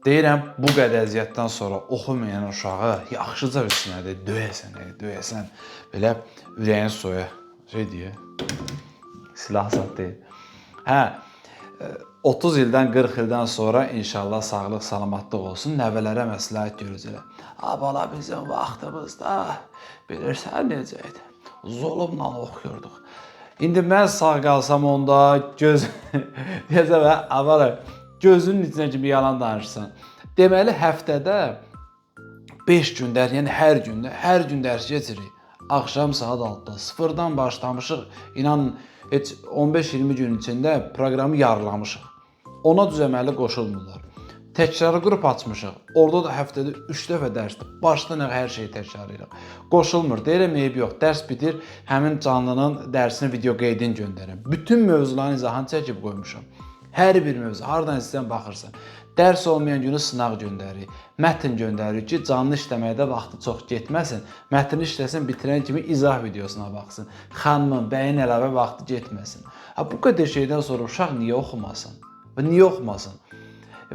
deyirəm, bu qədər əziyyətdən sonra oxumayan uşağı yaxşıca bilsinə, döyəsən, belə ürəyin soya. Şey deyə, silah zat deyil. Hə, 30 ildən, 40 ildən sonra inşallah sağlıq, salamatlıq olsun, nəvələrə məsləhət görəcəklər. Bala, bizim vaxtımızda bilirsən necə idi? Zulumla oxuyurduq. İndi mən sağ qalsam onda deyəcəm, avara, gözünün içinə kimi yalan danışırsan. Deməli, həftədə 5 gün dərs, yəni hər gün dərs keçirik. Axşam saat 6-da, sıfırdan başlamışıq. İnanın, heç 15-20 gün içində proqramı yarılamışıq. Ona düzəməli qoşulmurlar. Təkrarı qrup açmışıq. Orada da həftədə 3 dəfə dərsdir. Başdan hər şeyi təkrar edirik. Qoşulmur. Deyirəm, eyb yox. Dərs bitir, həmin canlının dərsini video qeydini göndərirəm. Bütün mövzuların izahını çəkib qoymuşam. Hər bir mövzu, hardan istəyən baxırsan. Dərs olmayan günü sınaq göndəririk. Mətn göndəririk ki, canlı işləməkdə vaxtı çox getməsin. Mətni işləsin, bitirən kimi izah videosuna baxsın. Xanımın, bəyin əlavə vaxtı getməsin. Bu qədər şeydən sonra uşaq niyə oxumasın? Niyə oxumasın?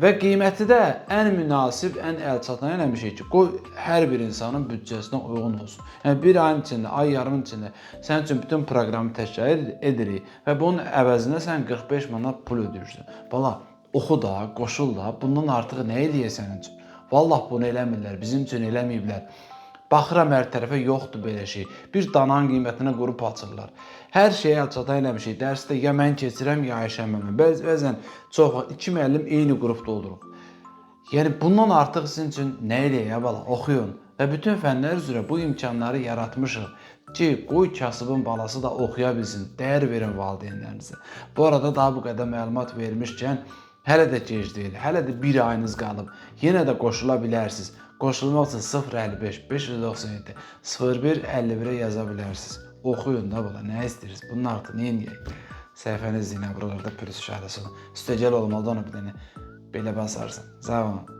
Və qiyməti də ən münasib, ən əlçatan bir şey ki, qoy hər bir insanın büdcəsinə uyğun olsun. Yəni bir ayın içində, ay yarımın içində sənin üçün bütün proqramı təkrar edirik və bunun əvəzində sən 45 manat pul ödəyirsən. Bala, oxu da, qoşul da, bundan artıq nə eləyək sənin üçün? Vallah bunu eləmirlər, bizim üçün eləməyiblər. Baxıram hər tərəfə yoxdur belə şey. Bir dananın qiymətinə qrup açırlar. Hər şeyə əlçatan eləmişik. Dərsdə ya mən keçirəm, ya Ayşə müəllim. Bəzən çox, 2 müəllim eyni qrupda oluruq. Yəni bundan artıq sizin üçün nə eləyək, bala, oxuyun. Və bütün fənlər üzrə bu imkanları yaratmışıq ki, qoy kasıbın balası da oxuya bilsin. Dəyər verin valideynlərinizə. Bu arada daha bu qədər məlumat vermişkən, hələ də gec deyil, hələ də bir ayınız qalıb. Yenə də qoşula bilərsiniz. Qoşulmaq üçün 055 597 01 51-ə yaza bilərsiniz. Oxuyun da bala, nə istəyirsiniz? Bunun artıq nə edəyək? Səhifəniz yine buralarda pürüz işarəsi olur. Üstəgəl olmalıdır, onu bir dənə belə basarsın. Sağ olun.